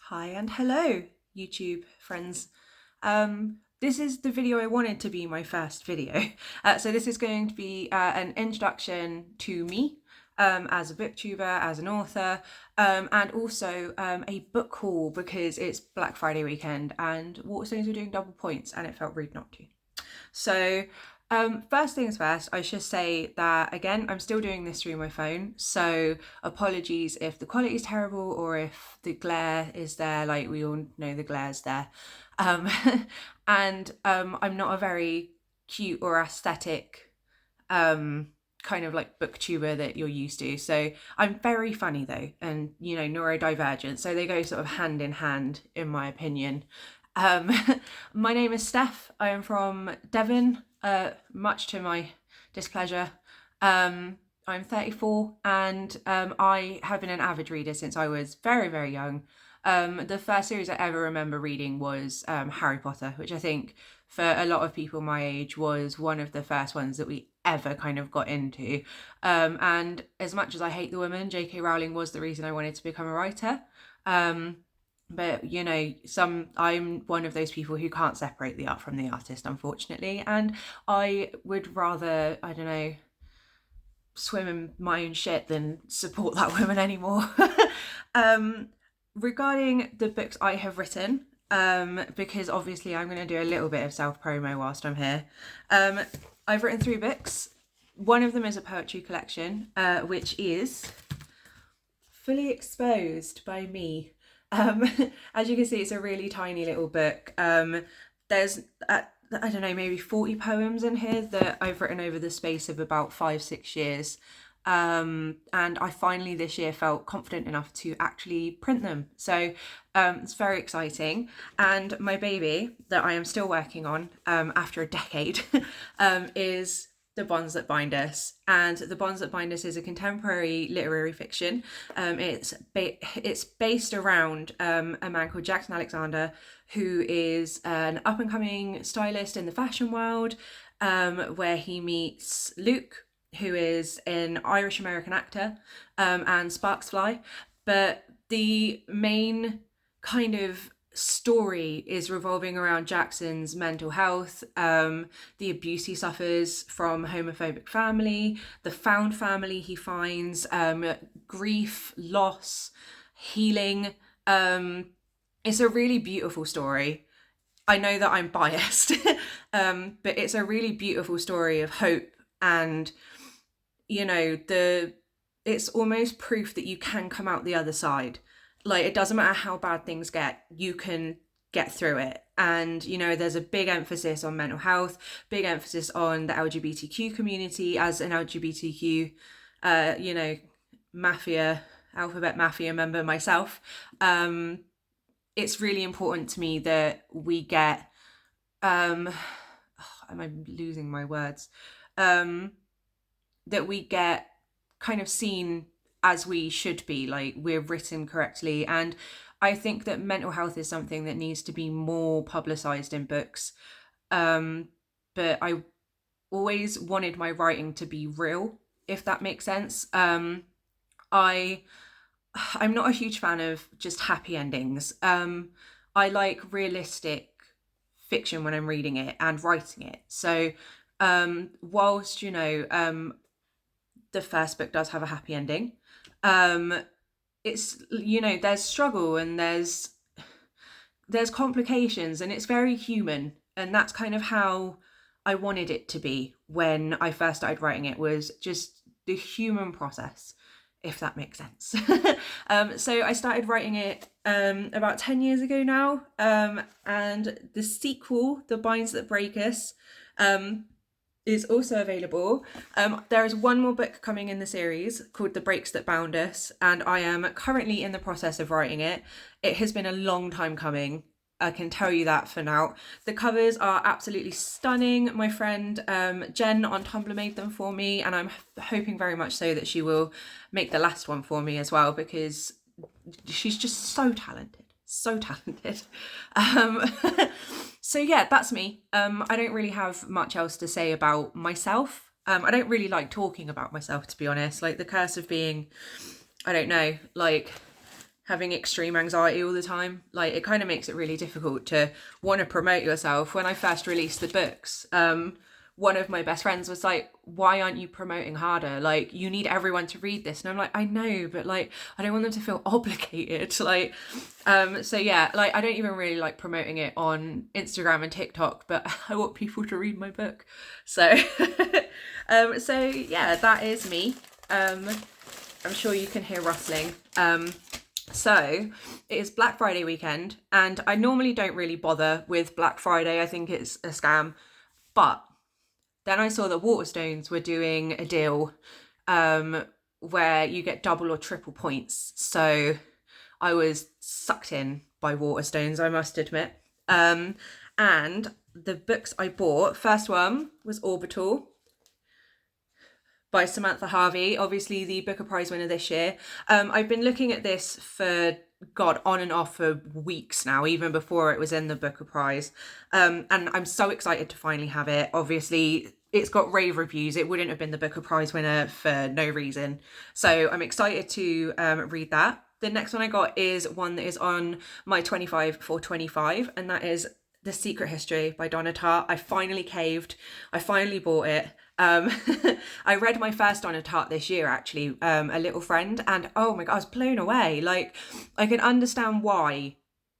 Hi and hello, YouTube friends. This is the video I wanted to be my first video. So this is going to be an introduction to me as a booktuber, as an author, and also a book haul because it's Black Friday weekend and Waterstones were doing double points and it felt rude not to. So first things first, I should say that again, I'm still doing this through my phone. So apologies if the quality is terrible or if the glare is there, like we all know the glare's there. I'm not a very cute or aesthetic kind of like booktuber that you're used to. So I'm very funny though, and neurodivergent. So they go sort of hand in hand, in my opinion. Um, my name is Steph. I am from Devon, much to my displeasure. I'm 34 and I have been an avid reader since I was very, very young. The first series I ever remember reading was Harry Potter, which I think for a lot of people my age was one of the first ones that we ever kind of got into. And as much as I hate the woman, J.K. Rowling was the reason I wanted to become a writer. But I'm one of those people who can't separate the art from the artist, unfortunately, and I would rather, I don't know, swim in my own shit than support that woman anymore. Regarding the books I have written, because obviously I'm going to do a little bit of self-promo whilst I'm here. I've written 3 books. One of them is a poetry collection, which is Fully Exposed by me. As you can see, it's a really tiny little book. There's, I don't know, maybe 40 poems in here that I've written over the space of about 5-6 years. And I finally this year felt confident enough to actually print them. So it's very exciting. And my baby that I am still working on after a decade is The Bonds That Bind Us. And The Bonds That Bind Us is a contemporary literary fiction. It's based around a man called Jackson Alexander, who is an up-and-coming stylist in the fashion world, where he meets Luke, who is an Irish-American actor, and Sparks Fly. But the main kind of story is revolving around Jackson's mental health, the abuse he suffers from a homophobic family, the found family he finds, grief, loss, healing. It's a really beautiful story. I know that I'm biased, but it's a really beautiful story of hope, and it's almost proof that you can come out the other side. Like, it doesn't matter how bad things get, you can get through it. And there's a big emphasis on mental health, big emphasis on the LGBTQ community. As an LGBTQ alphabet mafia member myself, it's really important to me that we get am I losing my words, that we get kind of seen as we should be, like we're written correctly. And I think that mental health is something that needs to be more publicized in books. But I always wanted my writing to be real, if that makes sense. I'm not a huge fan of just happy endings. I like realistic fiction when I'm reading it and writing it. So whilst the first book does have a happy ending, it's there's struggle and there's complications, and it's very human, and that's kind of how I wanted it to be when I first started writing it, was just the human process, if that makes sense. So I started writing it about 10 years ago now, and the sequel, The Binds That Break Us, is also available. There is one more book coming in the series called The Breaks That Bound Us, and I am currently in the process of writing it. It has been a long time coming, I can tell you that for now. The covers are absolutely stunning. My friend Jen on Tumblr made them for me, and I'm hoping very much so that she will make the last one for me as well, because she's just so talented. So yeah, that's me. I don't really have much else to say about myself. I don't really like talking about myself, to be honest. Like, the curse of being, I don't know, like having extreme anxiety all the time. Like, it kind of makes it really difficult to want to promote yourself. When I first released the books, one of my best friends was like, why aren't you promoting harder? Like, you need everyone to read this. And I'm like, I know, but like, I don't want them to feel obligated. Like, so yeah, like, I don't even really like promoting it on Instagram and TikTok, but I want people to read my book. So, so yeah, that is me. I'm sure you can hear rustling. So it is Black Friday weekend, and I normally don't really bother with Black Friday. I think it's a scam, but then I saw that Waterstones were doing a deal where you get double or triple points. So I was sucked in by Waterstones, I must admit. And the books I bought, first one was Orbital by Samantha Harvey, obviously the Booker Prize winner this year. I've been looking at this for, God, on and off for weeks now, even before it was in the Booker Prize. And I'm so excited to finally have it. Obviously, it's got rave reviews. It wouldn't have been the Booker Prize winner for no reason. So I'm excited to read that. The next one I got is one that is on my 25 for 25, and that is The Secret History by Donna Tartt. I finally caved. I finally bought it. I read my first Donna Tartt this year, actually, A Little Friend, and oh my God, I was blown away. Like, I can understand why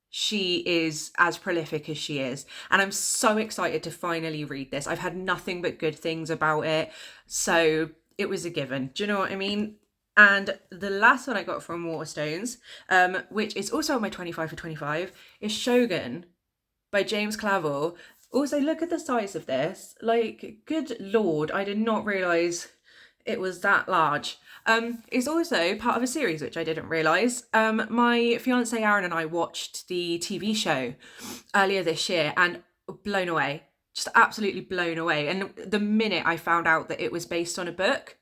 she is as prolific as she is, and I'm so excited to finally read this. I've had nothing but good things about it, so it was a given. Do you know what I mean? And the last one I got from Waterstones, which is also on my 25 for 25, is Shogun by James Clavell. Also, look at the size of this. Like, good Lord, I did not realise it was that large. It's also part of a series, which I didn't realise. My fiance Aaron and I watched the TV show earlier this year and blown away. Just absolutely blown away. And the minute I found out that it was based on a book,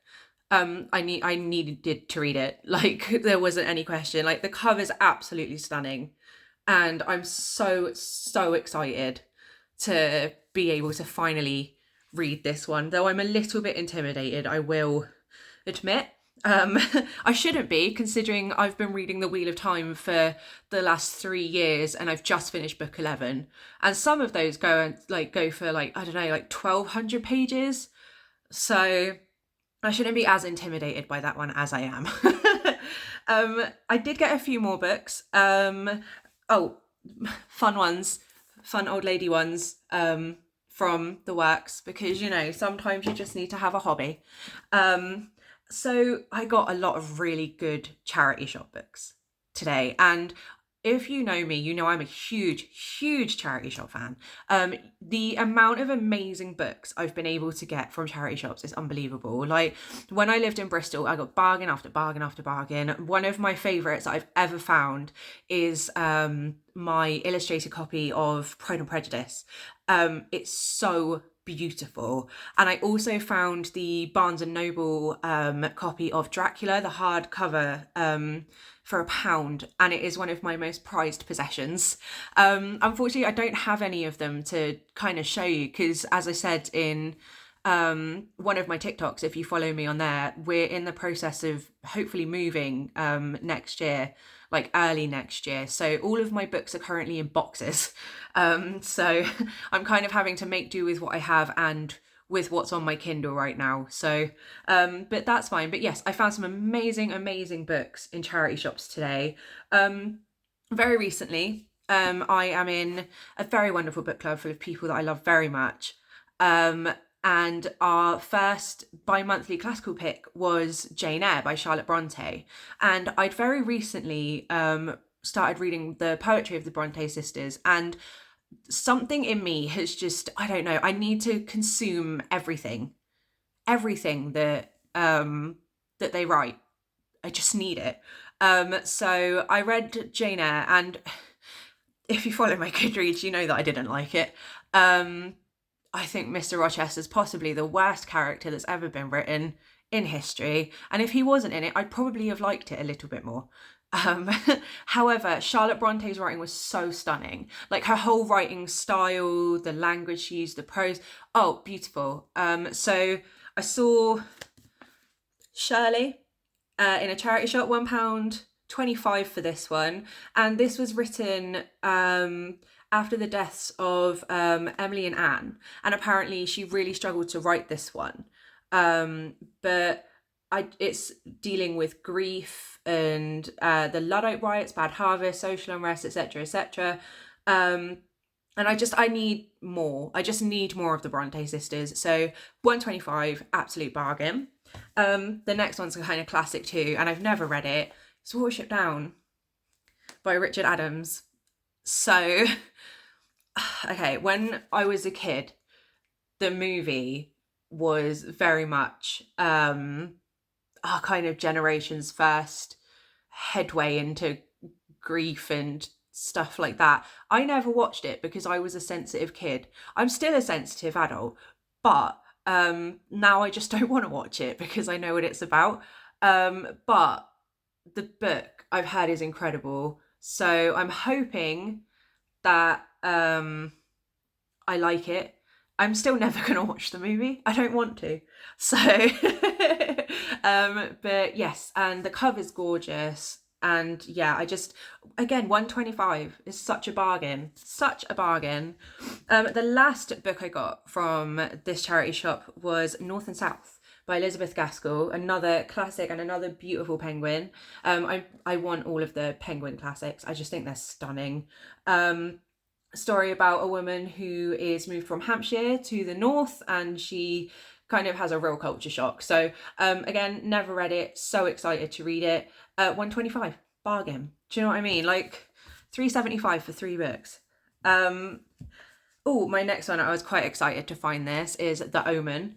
I needed to read it. Like, there wasn't any question. Like, the cover's absolutely stunning. And I'm so excited to be able to finally read this one, though I'm a little bit intimidated, I will admit. I shouldn't be, considering I've been reading The Wheel of Time for the last 3 years and I've just finished book 11, and some of those go for like, I don't know, like 1,200 pages, so I shouldn't be as intimidated by that one as I am. I did get a few more books. Fun old lady ones from the works, because, you know, sometimes you just need to have a hobby. So I got a lot of really good charity shop books today, and if you know me, you know I'm a huge charity shop fan. The amount of amazing books I've been able to get from charity shops is unbelievable. Like, when I lived in Bristol, I got bargain after bargain after bargain. One of my favourites that I've ever found is my illustrated copy of Pride and Prejudice. It's so beautiful. And I also found the Barnes and Noble copy of Dracula, the hardcover, for £1, and it is one of my most prized possessions. Unfortunately, I don't have any of them to kind of show you, because, as I said in one of my TikToks, if you follow me on there, we're in the process of hopefully moving next year, like early next year. So all of my books are currently in boxes. So I'm kind of having to make do with what I have and with what's on my Kindle right now. So, but that's fine. But yes, I found some amazing books in charity shops today. Very recently, I am in a very wonderful book club full of people that I love very much. And our first bi-monthly classical pick was Jane Eyre by Charlotte Bronte. And I'd very recently started reading the poetry of the Bronte sisters, and something in me has just, I don't know, I need to consume everything that that they write. I just need it. So I read Jane Eyre, and if you follow my Goodreads, you know that I didn't like it. I think Mr. Rochester's possibly the worst character that's ever been written in history, and if he wasn't in it, I'd probably have liked it a little bit more. However, Charlotte Bronte's writing was so stunning. Like, her whole writing style, the language she used, the prose, oh, beautiful. So I saw Shirley in a charity shop, £1 25 for this one, and this was written after the deaths of Emily and Anne, and apparently she really struggled to write this one. But it's dealing with grief and the Luddite riots, bad harvest, social unrest, etc., etc. And I need more. I just need more of the Bronte sisters. So 125, absolute bargain. The next one's a kind of classic too, and I've never read it. It's Watership Down by Richard Adams. So, okay, when I was a kid, the movie was very much our kind of generation's first headway into grief and stuff like that. I never watched it because I was a sensitive kid. I'm still a sensitive adult, but now I just don't want to watch it because I know what it's about. But the book I've heard is incredible, so I'm hoping that I like it. I'm still never gonna watch the movie. I don't want to. So but yes, and the cover's gorgeous. And yeah, again, 125 is such a bargain. Such a bargain. The last book I got from this charity shop was North and South by Elizabeth Gaskell, another classic and another beautiful penguin. I want all of the penguin classics. I just think they're stunning. Story about a woman who is moved from Hampshire to the north, and she kind of has a real culture shock. So again, never read it, so excited to read it. 125, bargain. Do you know what I mean? Like $3.75 for 3 books. Oh, my next one, I was quite excited to find this, is The Omen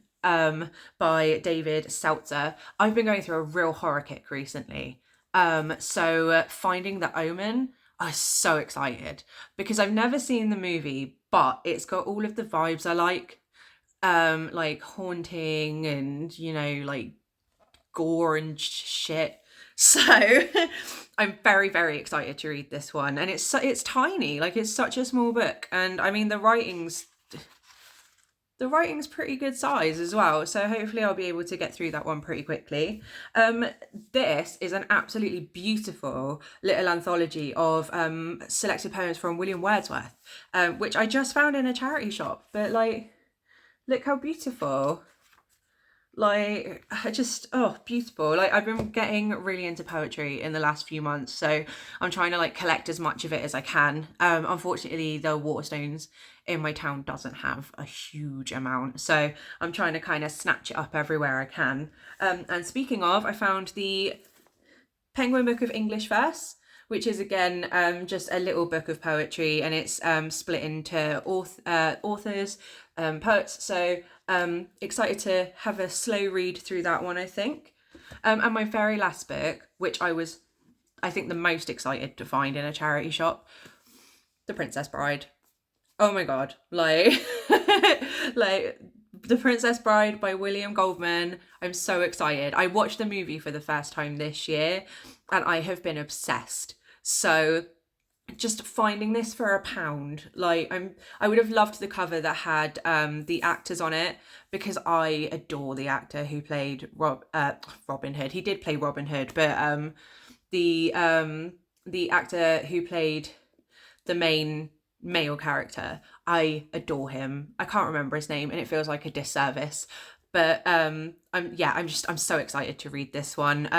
by David Seltzer. I've been going through a real horror kick recently. So finding The Omen, I was so excited because I've never seen the movie, but it's got all of the vibes I like haunting and, you know, like gore and shit. So I'm very, very excited to read this one. And it's tiny, like it's such a small book. And I mean, the writing's pretty good size as well, so hopefully I'll be able to get through that one pretty quickly. This is an absolutely beautiful little anthology of selected poems from William Wordsworth, which I just found in a charity shop, but like, look how beautiful. Like, beautiful. Like, I've been getting really into poetry in the last few months, so I'm trying to like collect as much of it as I can. Unfortunately, the Waterstones in my town doesn't have a huge amount, so I'm trying to kind of snatch it up everywhere I can. And speaking of, I found the Penguin Book of English Verse, which is again just a little book of poetry, and it's split into authors, poets. So excited to have a slow read through that one, I think. And my very last book, which I think the most excited to find in a charity shop, The Princess Bride. Oh my god, like like The Princess Bride by William Goldman. I'm so excited. I watched the movie for the first time this year and I have been obsessed. So just finding this for £1, like I would have loved the cover that had the actors on it, because I adore the actor who played Robin Hood. He did play Robin Hood, but the actor who played the main male character, I adore him. I can't remember his name and it feels like a disservice, but I'm so excited to read this one.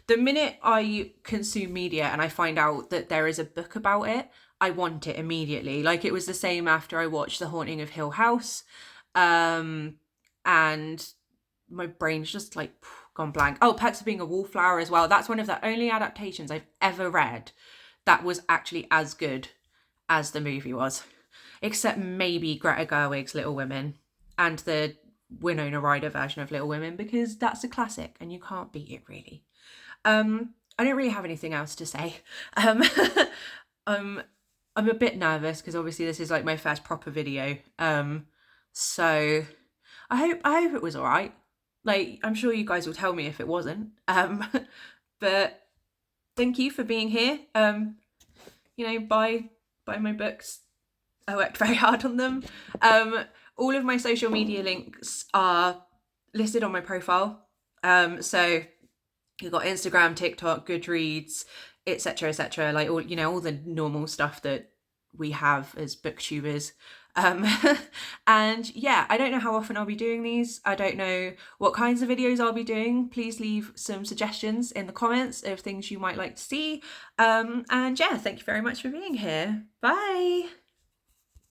The minute I consume media and I find out that there is a book about it, I want it immediately. Like, it was the same after I watched The Haunting of Hill House, and my brain's just like gone blank. Oh, Perks of Being a Wallflower as well. That's one of the only adaptations I've ever read that was actually as good as the movie was, except maybe Greta Gerwig's Little Women and the Winona Ryder version of Little Women, because that's a classic and you can't beat it, really. I don't really have anything else to say. I'm a bit nervous because obviously this is like my first proper video, so I hope it was all right. Like, I'm sure you guys will tell me if it wasn't, but thank you for being here. Buy my books. I worked very hard on them. All of my social media links are listed on my profile. So you've got Instagram, TikTok, Goodreads. etc., etc. Like all, you know, all the normal stuff that we have as booktubers. And yeah, I don't know how often I'll be doing these. I don't know what kinds of videos I'll be doing. Please leave some suggestions in the comments of things you might like to see. And yeah, thank you very much for being here. Bye.